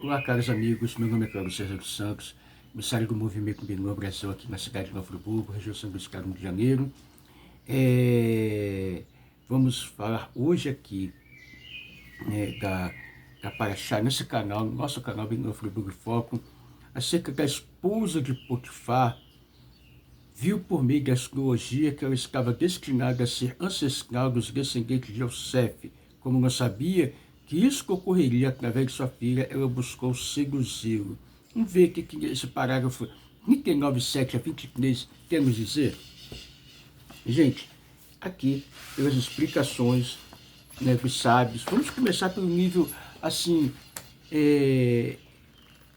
Olá, caros amigos, meu nome é Carlos César dos Santos, emissário do Movimento Menor Brasil aqui na cidade de Nova Friburgo, região São Luís, Rio de Janeiro. Vamos falar hoje aqui da Paraxá, nesse canal, no nosso canal Menor Friburgo em Foco, acerca da esposa de Potifar. Viu por meio da astrologia que ela estava destinada a ser ancestral dos descendentes de Yosef. Como não sabia que isso ocorreria através de sua filha, ela buscou seduzi-lo. Vamos ver o que esse parágrafo 39:7 a 23 quer nos dizer? Gente, aqui, pelas explicações, né, dos sábios, vamos começar pelo nível, assim,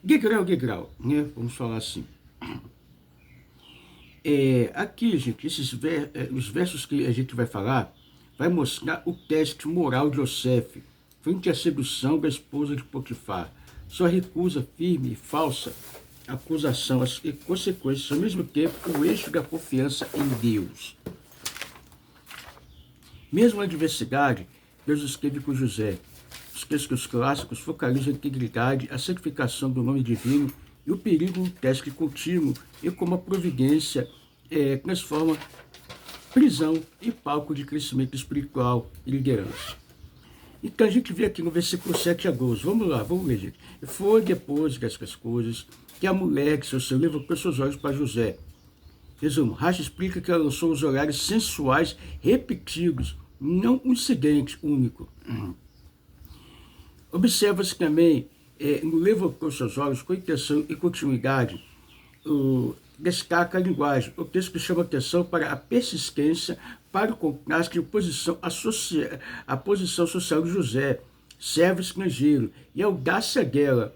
degrau, né? Vamos falar assim. Aqui, gente, os versos que a gente vai falar, vai mostrar o teste moral de Yosef frente à sedução da esposa de Potifar. Sua recusa firme e falsa acusação, as consequências, ao mesmo tempo, o eixo da confiança em Deus. Mesmo na adversidade, Deus esteve com José. Os textos clássicos focalizam a integridade, a santificação do nome divino e o perigo do teste contínuo e como a providência transforma prisão em palco de crescimento espiritual e liderança. Então a gente vê aqui no versículo 7 a 12, vamos lá, vamos ver, gente. Foi depois dessas coisas que a mulher que seu senhor levantou seus olhos para José. Resumo, Rashi explica que ela lançou os olhares sensuais repetidos, não um incidente único. Observa-se também, no levantou seus olhos com intenção e continuidade, destaca a linguagem. O texto chama atenção para a persistência, para o contraste de posição a posição social de José, servo estrangeiro, e a audácia dela.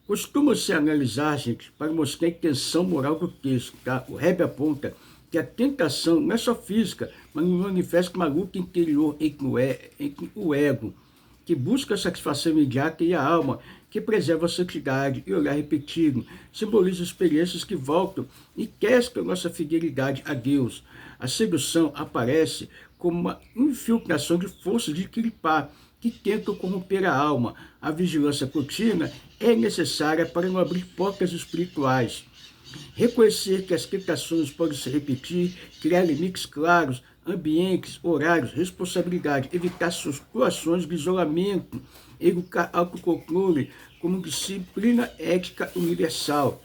Costuma se analisar, gente, para mostrar a intenção moral do texto. Tá? O Rebbe aponta que a tentação não é só física, mas manifesta uma luta interior entre o ego, que busca a satisfação imediata, e a alma, que preserva a santidade e olhar repetido, simboliza experiências que voltam e testam nossa fidelidade a Deus. A sedução aparece como uma infiltração de forças de clipar, que tentam corromper a alma. A vigilância contínua é necessária para não abrir portas espirituais. Reconhecer que as tentações podem se repetir, criar limites claros, ambientes, horários, responsabilidade, evitar situações de isolamento, educar autocontrole como disciplina ética universal.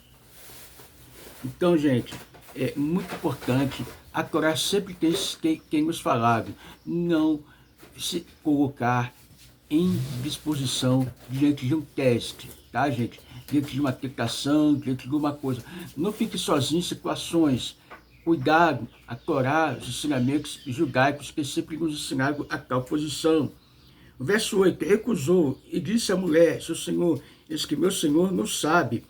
Então, gente, é muito importante, a Torá sempre tem nos falado, não se colocar em disposição diante de um teste, tá, gente? Diante de uma tentação, diante de uma coisa. Não fique sozinho em situações. Cuidado, a Torá, os ensinamentos judaicos que sempre nos ensinaram a tal posição. O verso 8, recusou e disse à mulher, seu senhor, eis que meu senhor não sabe.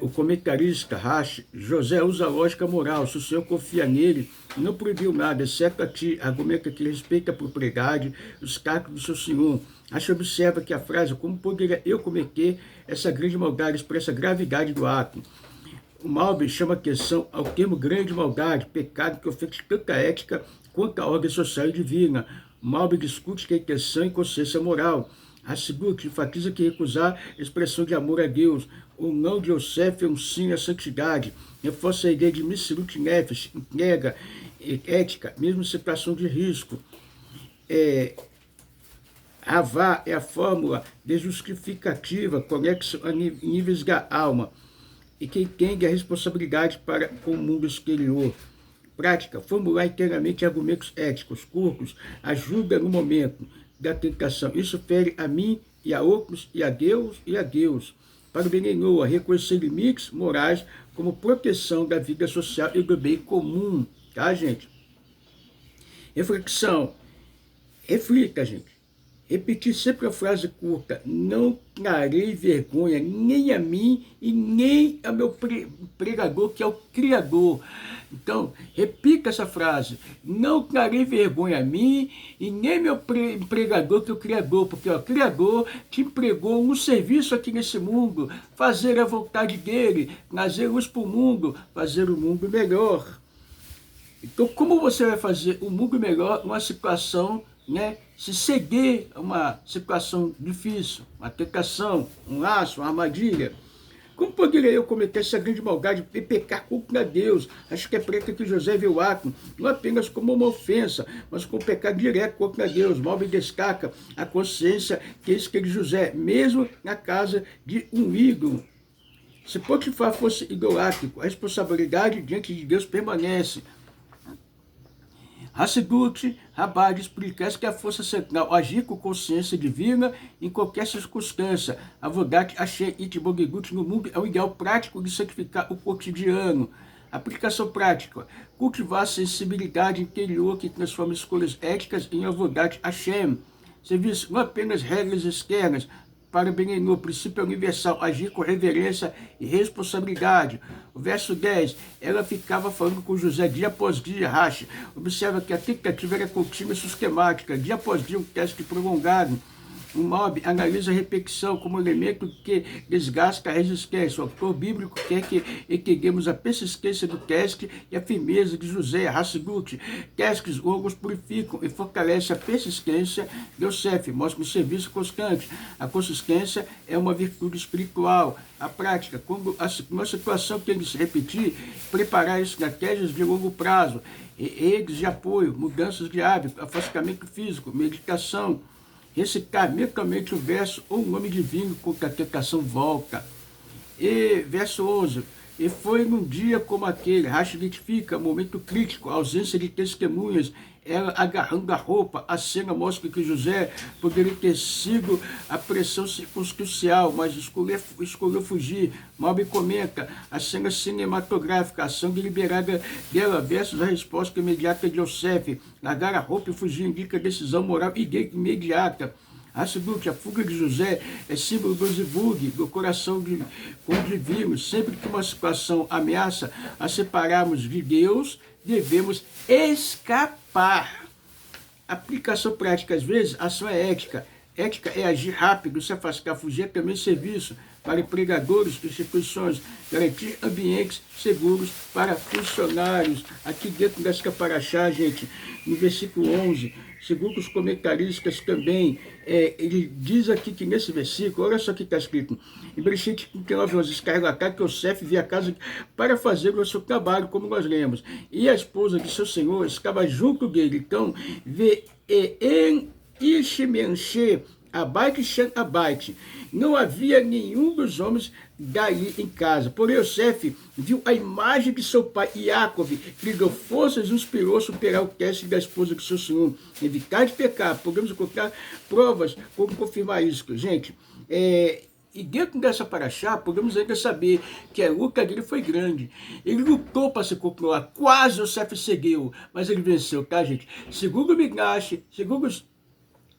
O comentarista Rashi, José usa a lógica moral, se o senhor confia nele, não proibiu nada, exceto a ti, argumenta que ele respeita a propriedade, os cálculos do seu senhor. Rashi observa que a frase, como poderia eu cometer essa grande maldade, expressa a gravidade do ato. O Malbim chama atenção ao termo grande maldade, pecado que ofende tanto a ética quanto a ordem social e divina. O Malbim discute que a intenção e consciência moral. Assegura que enfatiza que recusar a expressão de amor a Deus. O não de Yosef é um sim à santidade. Reforça a ideia de Messirut Nefesh, entrega, ética, mesmo em situação de risco. Havá é a fórmula de justificativa, conexo a níveis da alma, e que entende a responsabilidade para com o mundo exterior. Prática, formular inteiramente argumentos éticos, curtos, ajuda no momento da tentação. Isso fere a mim e a outros, e a Deus. Para o Benenoa, reconhecer limites morais como proteção da vida social e do bem comum. Tá, gente? Reflexão. Reflita, gente. Repetir sempre a frase curta, não trarei vergonha nem a mim e nem ao meu pregador, que é o Criador. Então, repita essa frase, não trarei vergonha a mim e nem meu pregador, que é o Criador, porque o Criador te empregou um serviço aqui nesse mundo, fazer a vontade dele, trazer luz para o mundo, fazer o mundo melhor. Então, como você vai fazer um mundo melhor numa situação, né, se seguir uma situação difícil, uma tentação, um laço, uma armadilha? Como poderia eu cometer essa grande maldade e pecar contra Deus? Acho que é preta que José viu o ato, não apenas como uma ofensa, mas como um pecado direto contra Deus. Mal me destaca a consciência que esse que José, mesmo na casa de um ídolo. Se Potifar fosse idolátrico, a responsabilidade diante de Deus permanece. Hassidut Rabbah explica que a força central agir com consciência divina em qualquer circunstância. Avodat Hashem Itbogigut no mundo é o ideal prático de santificar o cotidiano. Aplicação prática. Cultivar a sensibilidade interior que transforma escolhas éticas em Avodat Hashem. Serviço não apenas regras externas, para Benenu, princípio universal, agir com reverência e responsabilidade. O verso 10, ela ficava falando com José dia após dia, Rashi. Observa que a tentativa era contínua e sistemática, dia após dia um teste prolongado. O Mob analisa a repetição como elemento que desgasta a resistência. O autor bíblico quer que entendamos a persistência do teste e a firmeza de José, Hassidut. Testes longos purificam e fortalecem a persistência de Yosef, mostra um serviço constante. A consistência é uma virtude espiritual. A prática, quando uma situação tem de se repetir, preparar estratégias de longo prazo, redes de apoio, mudanças de hábito, afastamento físico, meditação, recitar mentalmente o verso ou o nome divino com que a tentação volta. E verso 11. E foi num dia como aquele, Rashi identifica momento crítico, a ausência de testemunhas, ela agarrando a roupa. A cena mostra que José poderia ter sido a pressão circunstancial, mas escolheu fugir. Malbi comenta a cena cinematográfica, a ação deliberada dela versus a resposta imediata de Yosef. Largar a roupa e fugir indica decisão moral imediata. Hassidut, a fuga de José, é símbolo do zivug, do coração com o divino. Sempre que uma situação ameaça a separarmos de Deus, devemos escapar. Aplicação prática, às vezes, ação é ética. Ética é agir rápido, se afastar, fugir é também serviço para empregadores, instituições, garantir ambientes seguros para funcionários. Aqui dentro dessa paraxá, gente, no versículo 11, segundo os comentaristas também, ele diz aqui que nesse versículo, olha só o que está escrito, em Bereshit 39, 11, descarrega a casa que Yosef via a casa para fazer o seu trabalho, como nós lemos, e a esposa de seu senhor estava junto dele. Então, vê em Ishmenche, Abate Shan Abate. Não havia nenhum dos homens daí em casa. Porém, Yosef viu a imagem de seu pai Yaakov, que lhe deu forças e inspirou a superar o teste da esposa de seu senhor. Evitar de pecar. Podemos encontrar provas como confirmar isso, gente. E dentro dessa paraxá, podemos ainda saber que a luta dele foi grande. Ele lutou para se controlar. Quase Yosef seguiu, mas ele venceu, tá, gente? Segundo o Midrash, segundo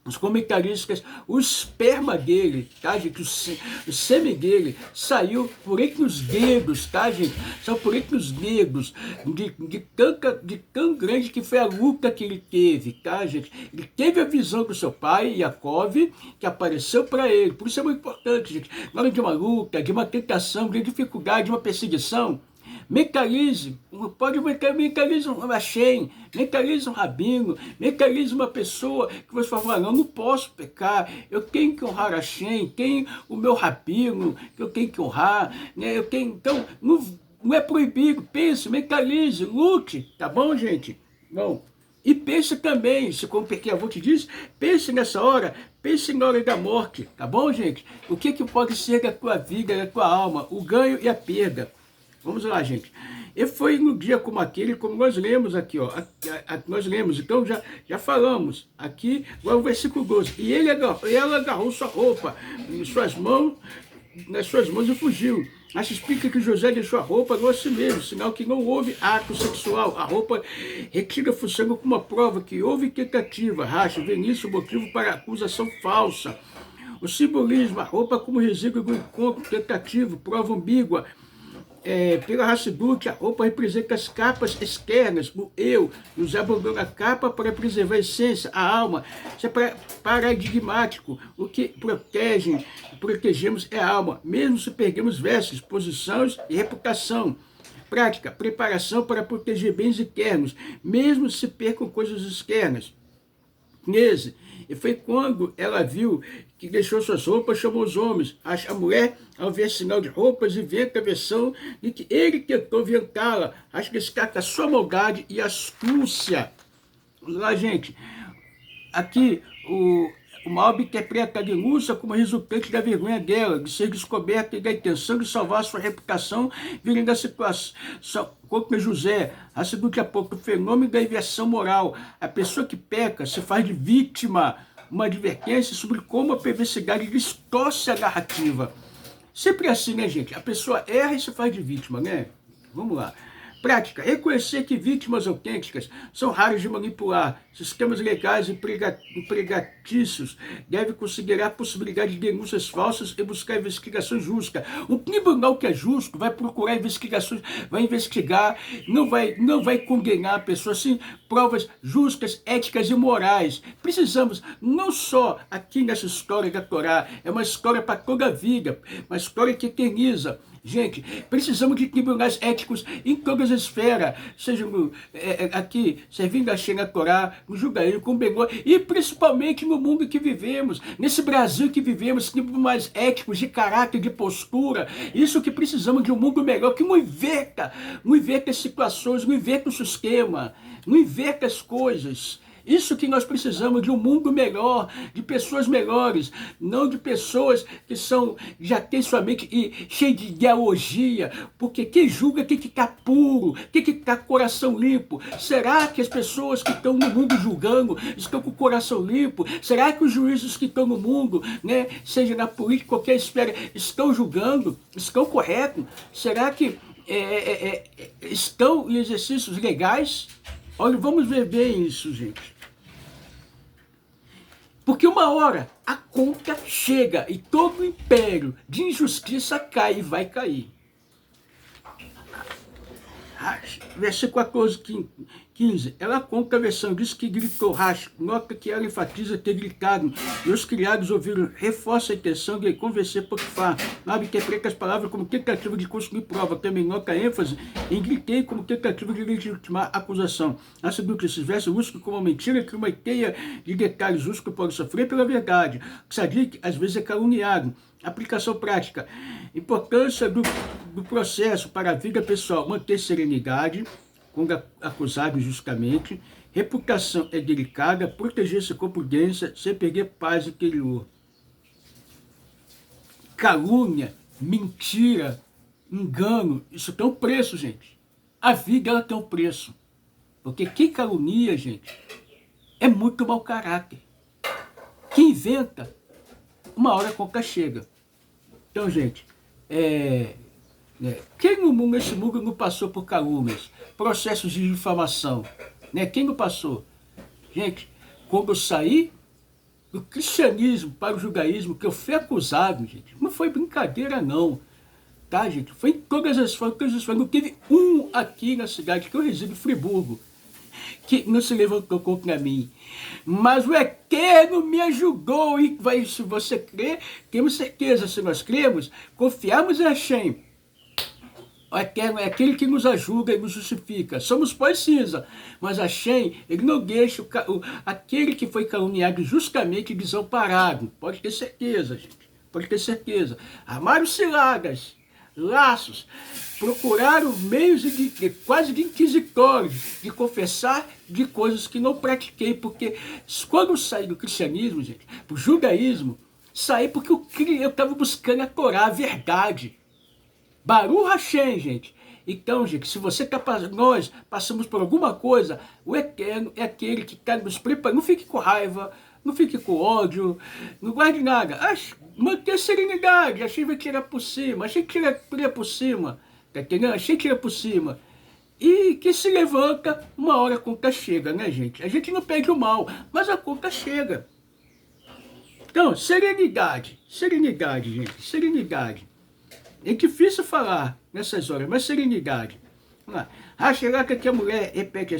os comentaristas, o esperma dele, tá, gente? O sêmen dele saiu por entre os dedos, tá, gente? Saiu por entre os dedos, de tão grande que foi a luta que ele teve, tá, gente? Ele teve a visão do seu pai, Yaakov, que apareceu para ele. Por isso é muito importante, gente. Na hora de uma luta, de uma tentação, de dificuldade, de uma perseguição, mentalize, pode mentalize um Hashem, mentalize um rabino, mentalize uma pessoa que você fala, não posso pecar, eu tenho que honrar Hashem, tenho o meu rabino, que eu tenho que honrar, né? Então, não é proibido, pense, mentalize, lute, tá bom, gente? Bom, e pense também, se como Pirkei Avot te diz, pense nessa hora, pense na hora da morte, tá bom, gente? O que pode ser da tua vida, da tua alma, o ganho e a perda. Vamos lá, gente. E foi no dia como aquele, como nós lemos aqui, ó. Nós lemos, então já falamos. Aqui, agora o versículo 12. E ela agarrou sua roupa nas suas mãos e fugiu. Acho explica que José deixou a roupa no si mesmo, sinal que não houve ato sexual. A roupa retira função como uma prova que houve tentativa. Racha, vê nisso o motivo para a acusação falsa. O simbolismo, a roupa como resíduo do encontro tentativo, prova ambígua. Pela Hassidut, a roupa representa as capas externas, o eu. Nos abandona a capa para preservar a essência, a alma. Isso é paradigmático. O que protegemos é a alma, mesmo se perdemos vestes, posições e reputação. Prática, preparação para proteger bens internos, mesmo se percam coisas externas. 13. E foi quando ela viu que deixou suas roupas, chamou os homens. A mulher, ao ver sinal de roupas e ver a versão de que ele tentou vientá-la, acho que destaca a sua maldade e astúcia. Lá, gente, aqui o mal interpreta a denúncia como resultante da vergonha dela, de ser descoberta e da intenção de salvar sua reputação, virando da situação contra José. A seguinte a pouco, o fenômeno da inversão moral. A pessoa que peca se faz de vítima, uma advertência sobre como a perversidade distorce a narrativa. Sempre assim, né, gente? A pessoa erra e se faz de vítima, né? Vamos lá. Prática. Reconhecer que vítimas autênticas são raras de manipular. Sistemas legais empregatícios devem considerar a possibilidade de denúncias falsas e buscar investigações justas. Um tribunal que é justo vai procurar investigações, vai investigar, não vai condenar a pessoa, sim, provas justas, éticas e morais. Precisamos, não só aqui nessa história da Torá, é uma história para toda a vida, uma história que eterniza. Gente, precisamos de tribunais éticos em todas as esferas, seja aqui, servindo a Shena Torá, no judaísmo, com o Benó, e principalmente no mundo que vivemos, nesse Brasil que vivemos, tribunais éticos, de caráter, de postura. Isso que precisamos de um mundo melhor, que não inverta as situações, não inverta o sistema, não inverta as coisas. Isso que nós precisamos, de um mundo melhor, de pessoas melhores, não de pessoas que já têm sua mente cheia de ideologia, porque quem julga tem que estar puro, tem que estar com o coração limpo. Será que as pessoas que estão no mundo julgando estão com o coração limpo? Será que os juízes que estão no mundo, né, seja na política, qualquer esfera, estão julgando, estão corretos? Será que estão em exercícios legais? Olha, vamos ver bem isso, gente. Porque uma hora a conta chega e todo o império de injustiça cai e vai cair. Versículo 14, 15. Ela conta a versão, diz que gritou racho. Nota que ela enfatiza ter gritado. E os criados ouviram, reforça a intenção de convencer Potifar. Ela interpreta as palavras como tentativa de construir prova. Também nota a ênfase em gritei como tentativa de legitimar a acusação. A seguinte, esses versos usam como mentira que uma teia de detalhes usam que pode sofrer pela verdade. O Tzadik, às vezes, é caluniado. Aplicação prática. Importância do processo para a vida pessoal. Manter serenidade quando acusado injustamente. Reputação é delicada. Proteger-se com prudência sem perder paz interior. Calúnia, mentira, engano. Isso tem um preço, gente. A vida, ela tem um preço. Porque quem calunia, gente, é muito mau caráter. Quem inventa, uma hora a conta chega. Então, gente, quem no mundo, nesse mundo não passou por calúnias, processos de difamação? Né? Quem não passou? Gente, quando eu saí do cristianismo para o judaísmo, que eu fui acusado, gente, não foi brincadeira não, tá, gente? Foi em todas as formas, não teve um aqui na cidade que eu resido, Friburgo, que não se levantou contra mim. Mas o Eterno me ajudou, e se você crer, temos certeza, se nós cremos, confiamos em Hashem. O Eterno é aquele que nos ajuda e nos justifica. Somos pó e cinza, mas Hashem, ele não deixa aquele que foi caluniado justamente desamparado. Pode ter certeza, gente. Pode ter certeza. Armaram ciladas, laços, procuraram meios quase de inquisitórios, de confessar de coisas que não pratiquei, porque quando eu saí do cristianismo, gente, pro judaísmo, saí porque eu estava buscando a Torá, a verdade. Baruch Hashem, gente. Então, gente, se você nós passamos por alguma coisa, o Eterno é aquele que está nos preparando. Não fique com raiva, não fique com ódio, não guarde nada. Manter serenidade, achei que vai tirar por cima, achei que tirar por cima, tá entendendo? Achei que tirar por cima. E que se levanta, uma hora a conta chega, né, gente? A gente não perde o mal, mas a conta chega. Então, serenidade, gente, serenidade. É difícil falar nessas horas, mas serenidade. Vamos lá. Será que a mulher repete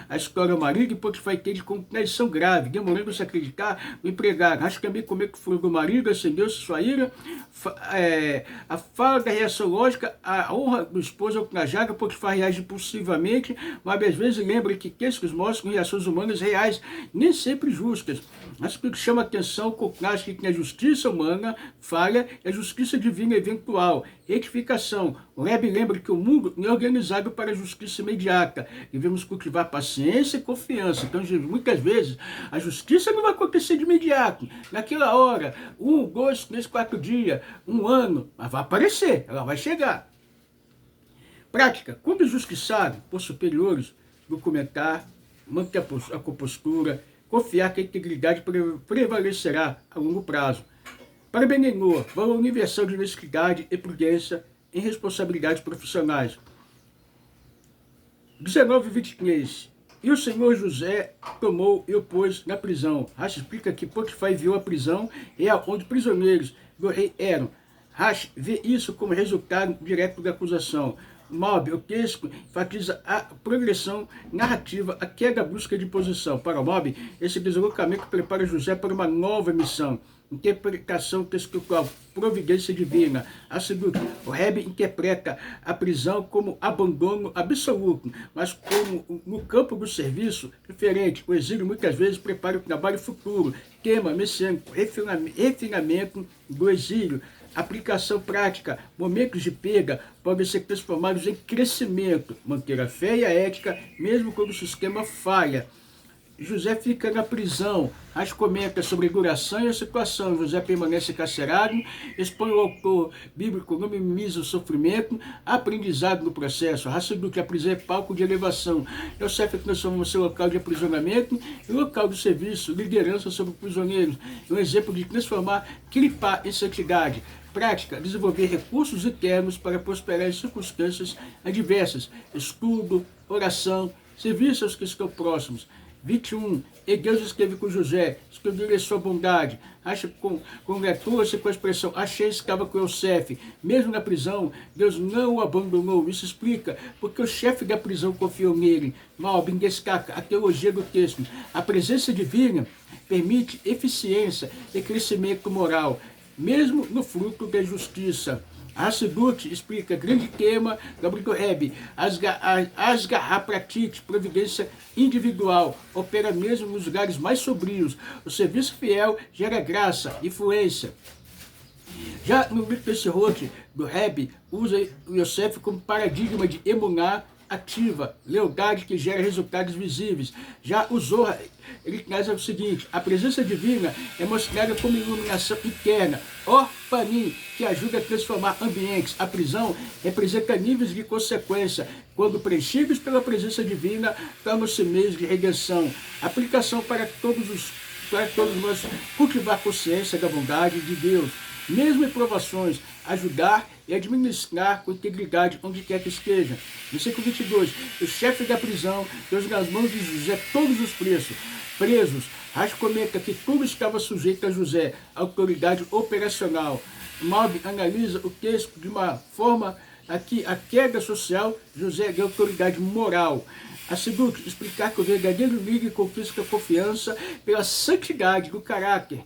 a história ao marido e Potifar entende como traição grave, demorando a se acreditar o empregado. Acho que também comer com o fogo do marido, acendeu-se sua ira, a fala da reação lógica, a honra do esposo ultrajada, Potifar reage impulsivamente, mas às vezes lembra que textos mostram reações humanas reais, nem sempre justas. Acho que o que chama atenção, contraste que a justiça humana falha e a justiça divina eventual. Retificação. O Rebbe lembra que o mundo não é organizado para a justiça imediata. Devemos cultivar paciência e confiança. Então, muitas vezes, a justiça não vai acontecer de imediato. Naquela hora, 1, 2, 3, 4 dias, 1 ano, mas vai aparecer, ela vai chegar. Prática. Quando justiçado por superiores, documentar, manter a compostura, confiar que a integridade prevalecerá a longo prazo. Para Benenor, valor universal de honestidade e prudência em responsabilidades profissionais. 19:23. E o senhor José tomou e o pôs na prisão. Rashi explica que Potifar enviou a prisão e aonde prisioneiros do rei eram. Rashi vê isso como resultado direto da acusação. Mob, o texto enfatiza a progressão narrativa, a queda da busca de posição. Para o Mob, esse deslocamento prepara José para uma nova missão. Interpretação textual, providência divina. A seguir, o Rebbe interpreta a prisão como abandono absoluto, mas como no campo do serviço diferente. O exílio muitas vezes prepara o trabalho futuro. Tema messiânico, refinamento do exílio. Aplicação prática, momentos de perda podem ser transformados em crescimento. Manter a fé e a ética, mesmo quando o sistema falha. José fica na prisão. As comenta sobre a duração e a situação. José permanece encarcerado. Expõe o autor bíblico, não minimiza o sofrimento. Aprendizado no processo. Raça do que a prisão é palco de elevação. Yosef transforma o seu local de aprisionamento em local de serviço, liderança sobre prisioneiros. É um exemplo de transformar clipá em santidade. Prática, desenvolver recursos internos para prosperar em circunstâncias adversas. Estudo, oração, serviço aos que estão próximos. 21. E Deus esteve com José, escondeu sua bondade. Congratula-se com a expressão, achei estava com Yosef. Mesmo na prisão, Deus não o abandonou. Isso explica porque o chefe da prisão confiou nele. Malbim destaca a teologia do texto. A presença divina permite eficiência e crescimento moral, mesmo no fruto da justiça. Hassidut explica grande tema do Rebbe, Asgar pratique, providência individual, opera mesmo nos lugares mais sombrios. O serviço fiel gera graça, influência. Já no livro desse rote do Rebbe, usa o Yosef como paradigma de emuná ativa, lealdade que gera resultados visíveis. Já o Zohar, ele traz o seguinte: a presença divina é mostrada como iluminação interna, Panim, que ajuda a transformar ambientes. A prisão representa níveis de consequência. Quando preenchidos pela presença divina, tornam-se meios de redenção. Aplicação para todos nós, cultivar consciência da bondade de Deus. Mesmo em provações, ajudar e administrar com integridade onde quer que esteja. Versículo 22. O chefe da prisão deu nas mãos de José todos os presos. Rashi comenta que tudo estava sujeito a José, autoridade operacional. Malbim analisa o texto de uma forma aqui, a queda social, José de autoridade moral. A segundo, explicar que o verdadeiro líder conquista a confiança pela santidade do caráter.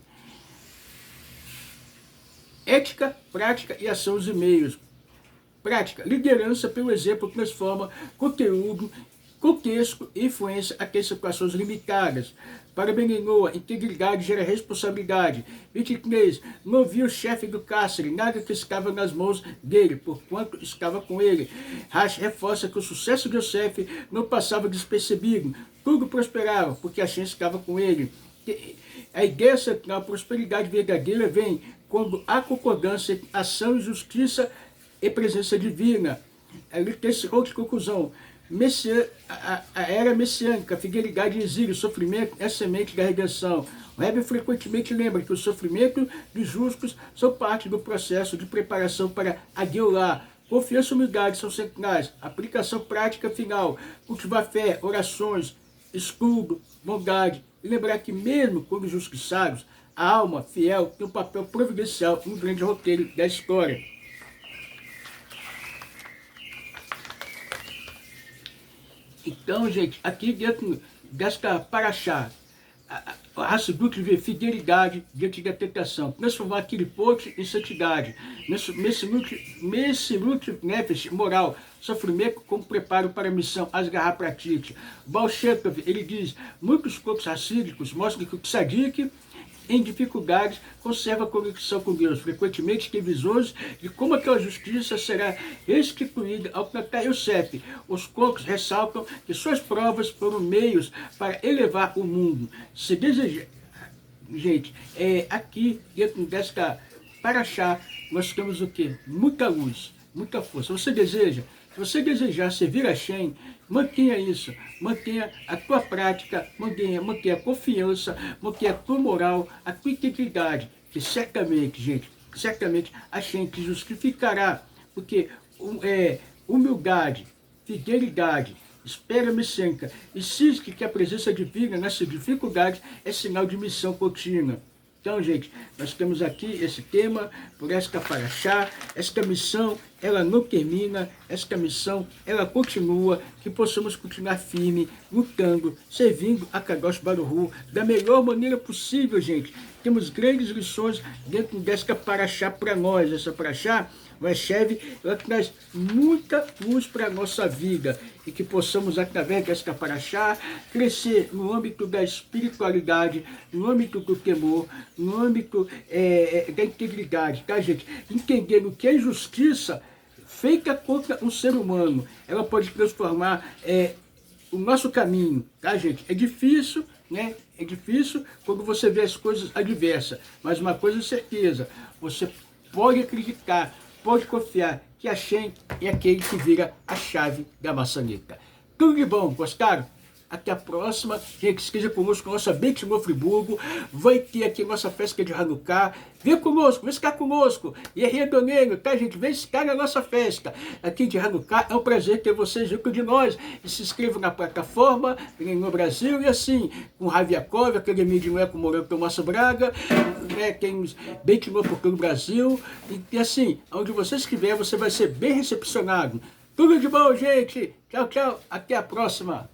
Ética, prática e ação os e-mails. Prática, liderança pelo exemplo transforma conteúdo, contexto e influência até situações limitadas. Para Benenoa, integridade gera responsabilidade. 23. Não viu o chefe do cárcere, nada que estava nas mãos dele, porquanto estava com ele. Rashi reforça que o sucesso de Yosef não passava despercebido. Tudo prosperava, porque a chance estava com ele. A ideia central, a prosperidade verdadeira vem quando há concordância entre ação e justiça e presença divina. Ali tem esse outro de conclusão. A era messiânica, a fidelidade e exílio, o sofrimento é a semente da redenção. O Rebbe frequentemente lembra que o sofrimento dos justos são parte do processo de preparação para a Geulah. Confiança e humildade são centrais. Aplicação prática final, cultivar fé, orações, estudo, bondade. E lembrar que mesmo quando justiçados, a alma fiel tem um papel providencial no grande roteiro da história. Então, gente, aqui dentro desta paraxá, a Hassidut vê fidelidade diante da tentação, transformar aquele poço em santidade, Messirut Nefesh, moral, sofrimento como preparo para a missão, Asgarra pratique. Baal Shem Tov, ele diz, muitos corpos racídicos mostram que o tzadik, em dificuldades, conserva a conexão com Deus. Frequentemente tem visões de como aquela justiça será restituída ao cantar Yosef. Os cocos ressaltam que suas provas foram meios para elevar o mundo. Se deseja, gente, aqui dentro desta paraxá, nós temos o quê? Muita luz, muita força. Se você desejar servir a Hashem, mantenha isso, mantenha a tua prática, mantenha a confiança, mantenha a tua moral, a tua integridade, que certamente, gente, certamente a Hashem te justificará, porque humildade, fidelidade, espera messiânica e cisque que a presença divina nessas dificuldades é sinal de missão contínua. Então, gente, nós temos aqui esse tema, por esta paraxá, esta missão, ela não termina, esta missão, ela continua, que possamos continuar firme, lutando, servindo a Kadosh Baruch Hu, da melhor maneira possível, gente. Temos grandes lições dentro desta paraxá para nós. Essa paraxá, ela traz muita luz para a nossa vida e que possamos, através desta paraxá, crescer no âmbito da espiritualidade, no âmbito do temor, no âmbito da integridade, tá, gente? Entendendo que a injustiça feita contra um ser humano, ela pode transformar o nosso caminho, tá, gente? É difícil, né? É difícil quando você vê as coisas adversas, mas uma coisa é certeza, você pode acreditar, pode confiar que a Hashem é aquele que vira a chave da maçaneta. Tudo de bom, gostaram? Até a próxima. Gente, esteja conosco, nossa Beit Shlomo Friburgo. Vai ter aqui nossa festa de Hanukkah. Vem conosco, vem ficar conosco. E é redondinho, tá, gente? Vem ficar na nossa festa aqui de Hanukkah. É um prazer ter vocês junto de nós. E se inscrevam na plataforma no Brasil. E assim, com o Ravi Yaakov, aquele mídia não é com o Morão Tomasso Braga. Tem Beit Shlomo por todo o Brasil. E assim, onde você estiver, você vai ser bem recepcionado. Tudo de bom, gente. Tchau, tchau. Até a próxima.